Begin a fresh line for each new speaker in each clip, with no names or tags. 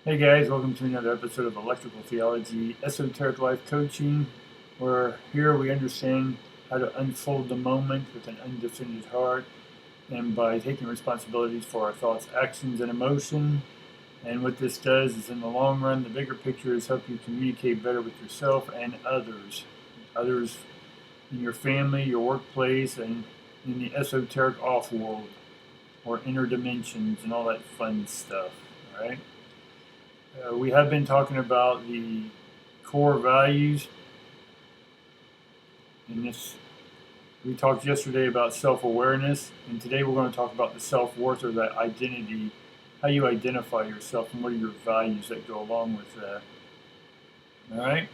Hey guys, welcome to another episode of Electrical Theology, Esoteric Life Coaching, where here we understand how to unfold the moment with an undefended heart and by taking responsibilities for our thoughts, actions, and emotion. And what this does is, in the long run, the bigger picture is help you communicate better with yourself and others in your family, your workplace, and in the esoteric off world or inner dimensions and all that fun stuff, all right? We have been talking about the core values. In this, we talked yesterday about self-awareness, and today we're going to talk about the self-worth, or that identity, how you identify yourself, and what are your values that go along with that. All right.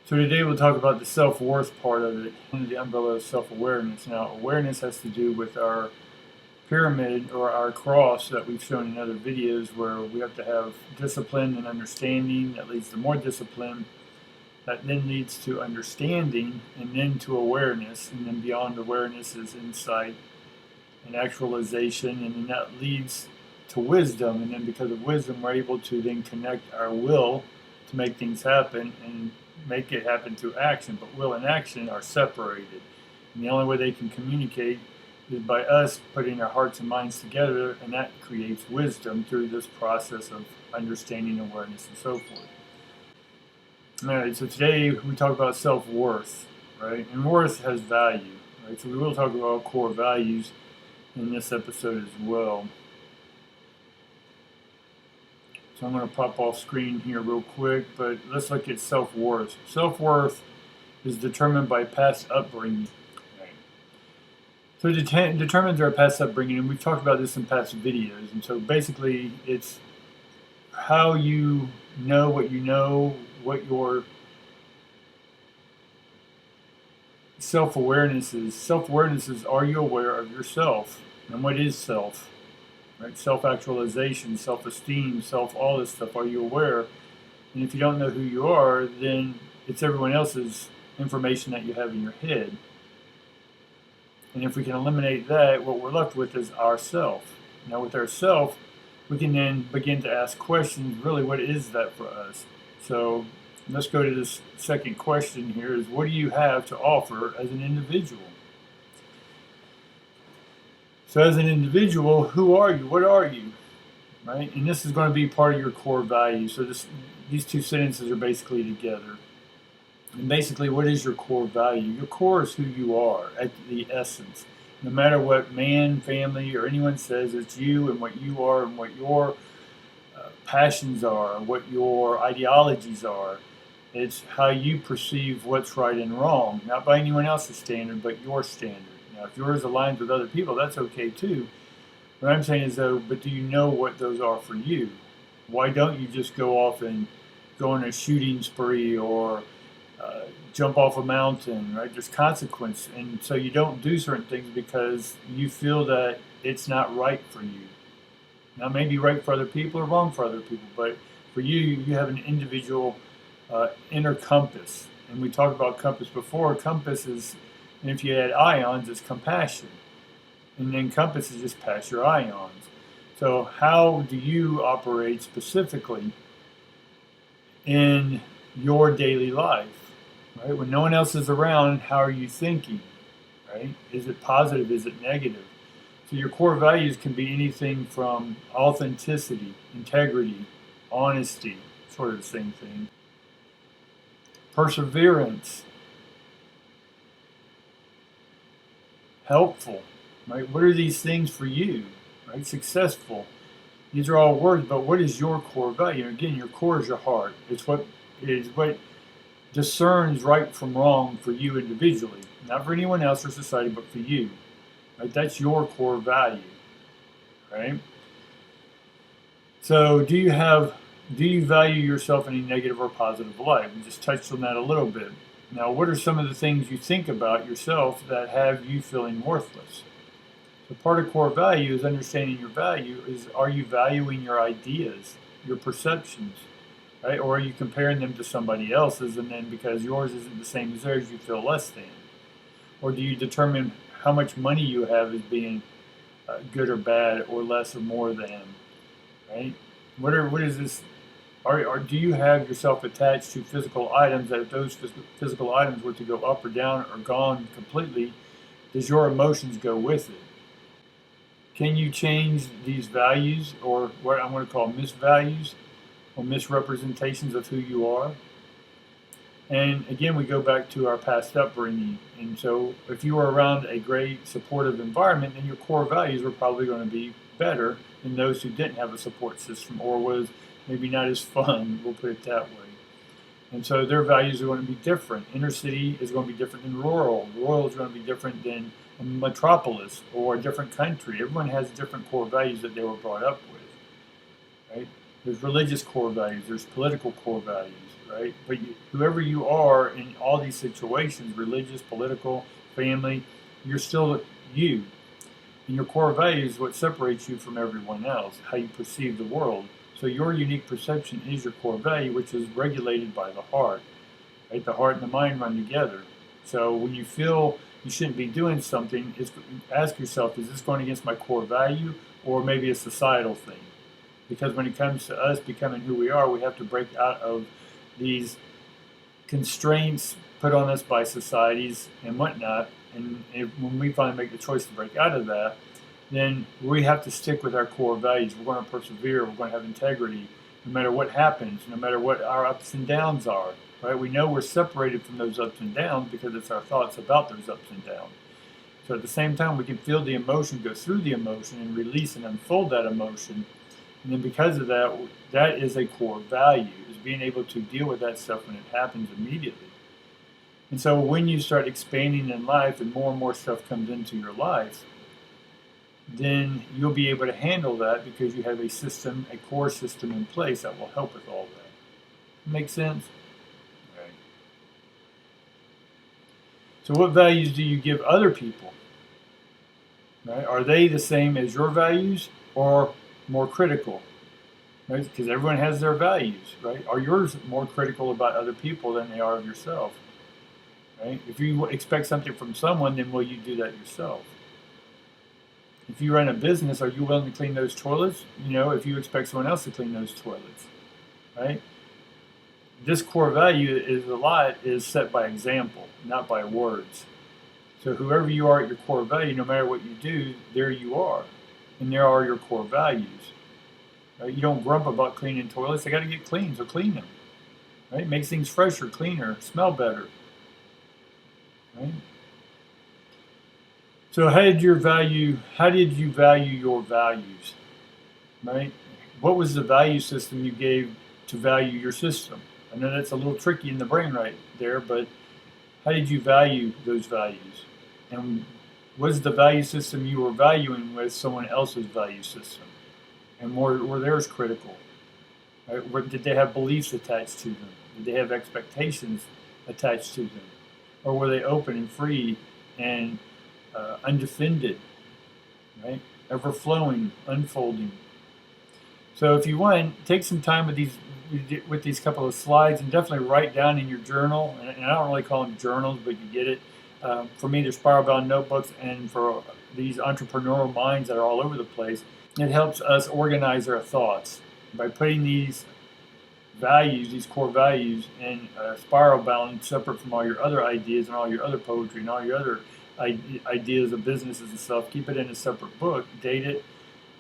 So today we'll talk about the self-worth part of it, under the umbrella of self-awareness. Now, awareness has to do with our pyramid or our cross that we've shown in other videos, where we have to have discipline and understanding that leads to more discipline, that then leads to understanding, and then to awareness, and then beyond awareness is insight and actualization, and then that leads to wisdom, and then because of wisdom we're able to then connect our will to make things happen and make it happen through action. But will and action are separated, and the only way they can communicate is by us putting our hearts and minds together, and that creates wisdom through this process of understanding, awareness, and so forth. All right, so today we talk about self-worth, right? And worth has value, right? So we will talk about core values in this episode as well. So I'm going to pop off screen here real quick, but let's look at self-worth. Self-worth is determined by past upbringing. So it determines our past upbringing, and we've talked about this in past videos. And so basically, it's how you know, what your self-awareness is. Self-awareness is, are you aware of yourself? And what is self? Right? Self-actualization, self-esteem, all this stuff. Are you aware? And if you don't know who you are, then it's everyone else's information that you have in your head. And if we can eliminate that, what we're left with is ourself. Now, with ourself, we can then begin to ask questions. Really, what is that for us? So let's go to this second question here: is what do you have to offer as an individual? So as an individual, who are you? What are you? Right? And this is going to be part of your core values. So these two sentences are basically together. And basically, what is your core value? Your core is who you are at the essence. No matter what man, family, or anyone says, it's you and what you are and what your passions are, what your ideologies are. It's how you perceive what's right and wrong, not by anyone else's standard, but your standard. Now, if yours aligns with other people, that's okay too. What I'm saying is, though, but do you know what those are for you? Why don't you just go off and go on a shooting spree or jump off a mountain, right? There's consequence. And so you don't do certain things because you feel that it's not right for you. Now, it may be right for other people or wrong for other people, but for you, you have an individual inner compass. And we talked about compass before. Compass is, and if you add ions, it's compassion. And then compass is just past your ions. So how do you operate specifically in your daily life? Right? When no one else is around, how are you thinking? Right? Is it positive? Is it negative? So your core values can be anything from authenticity, integrity, honesty, sort of the same thing. Perseverance, helpful, right? What are these things for you? Right? Successful. These are all words, but what is your core value? Again, your core is your heart. It's what discerns right from wrong for you individually, not for anyone else or society, but for you. Right? That's your core value. Right? So do you value yourself in a negative or positive light? We just touched on that a little bit. Now, what are some of the things you think about yourself that have you feeling worthless? So part of core value is understanding your value. Are you valuing your ideas, your perceptions? Right? Or are you comparing them to somebody else's, and then because yours isn't the same as theirs, you feel less than? Or do you determine how much money you have as being good or bad, or less or more than? right? What is this? Do you have yourself attached to physical items that if those physical items were to go up or down or gone completely, does your emotions go with it? Can you change these values, or what I'm going to call misvalues or misrepresentations of who you are? And again, we go back to our past upbringing. And so if you were around a great supportive environment, then your core values were probably going to be better than those who didn't have a support system or was maybe not as fun, we'll put it that way. And so their values are going to be different. Inner city is going to be different than rural. Rural is going to be different than a metropolis or a different country. Everyone has different core values that they were brought up with, right? There's religious core values. There's political core values, right? But whoever you are in all these situations, religious, political, family, you're still you. And your core values is what separates you from everyone else, how you perceive the world. So your unique perception is your core value, which is regulated by the heart. Right? The heart and the mind run together. So when you feel you shouldn't be doing something, ask yourself, is this going against my core value or maybe a societal thing? Because when it comes to us becoming who we are, we have to break out of these constraints put on us by societies and whatnot. And when we finally make the choice to break out of that, then we have to stick with our core values. We're going to persevere. We're going to have integrity no matter what happens, no matter what our ups and downs are. Right? We know we're separated from those ups and downs because it's our thoughts about those ups and downs. So at the same time, we can feel the emotion, go through the emotion, and release and unfold that emotion. And then because of that, that is a core value, is being able to deal with that stuff when it happens immediately. And so when you start expanding in life and more stuff comes into your life, then you'll be able to handle that because you have a system, a core system in place that will help with all that. Make sense? Right. So what values do you give other people? Right? Are they the same as your values or more critical? Right? Because everyone has their values, right? Are yours more critical about other people than they are of yourself? Right? If you expect something from someone, then will you do that yourself? If you run a business, are you willing to clean those toilets? If you expect someone else to clean those toilets, right? This core value is set by example, not by words. So whoever you are at your core value, no matter what you do, there you are. And there are your core values. Right? You don't grump about cleaning toilets. They got to get clean, so clean them. Right? Makes things fresher, cleaner, smell better. Right? So how did you value your values? Right? What was the value system you gave to value your system? I know that's a little tricky in the brain right there, but how did you value those values? And was the value system you were valuing with someone else's value system? And were theirs critical? Right? Did they have beliefs attached to them? Did they have expectations attached to them? Or were they open and free and undefended, right? Ever flowing, unfolding. So if you want, take some time with these couple of slides and definitely write down in your journal. And I don't really call them journals, but you get it. For me, they're spiral bound notebooks, and for these entrepreneurial minds that are all over the place, it helps us organize our thoughts by putting these values, these core values, in spiral bound, separate from all your other ideas and all your other poetry and all your other ideas of businesses and stuff. Keep it in a separate book, date it,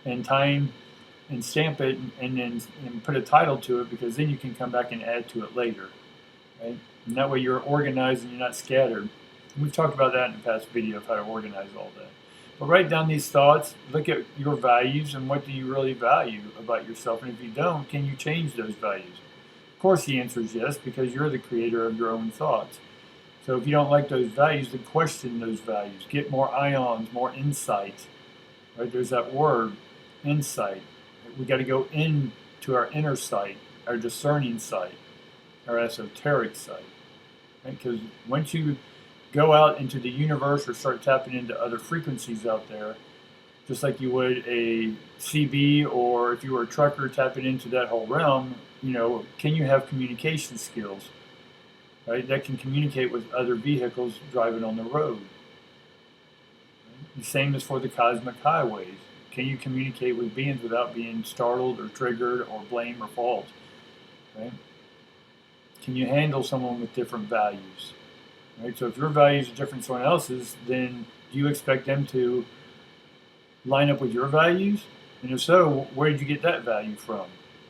and time, and stamp it, and then put a title to it, because then you can come back and add to it later, right? And that way you're organized and you're not scattered. And we've talked about that in the past video of how to organize all that. But write down these thoughts, look at your values, and what do you really value about yourself? And if you don't, can you change those values? Of course the answer is yes, because you're the creator of your own thoughts. So if you don't like those values, then question those values. Get more ions, more insight. Right? There's that word, insight. We got to go into our inner sight, our discerning sight, our esoteric sight. Right? Because once you go out into the universe or start tapping into other frequencies out there, just like you would a CB, or if you were a trucker tapping into that whole realm, can you have communication skills? Right, that can communicate with other vehicles driving on the road. Right? The same is for the cosmic highways. Can you communicate with beings without being startled or triggered or blame or fault? Right? Can you handle someone with different values? Right? So if your values are different from someone else's, then do you expect them to line up with your values? And if so, where did you get that value from?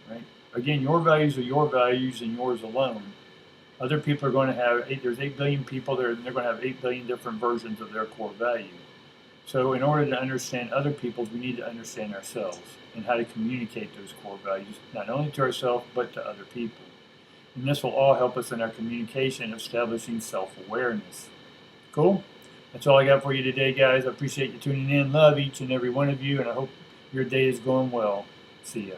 Right? Again, your values are your values and yours alone. Other people are going to have, there's 8 billion people there, and they're going to have 8 billion different versions of their core value. So in order to understand other people's, we need to understand ourselves and how to communicate those core values, not only to ourselves, but to other people. And this will all help us in our communication, establishing self-awareness. Cool? That's all I got for you today, guys. I appreciate you tuning in. Love each and every one of you, and I hope your day is going well. See ya.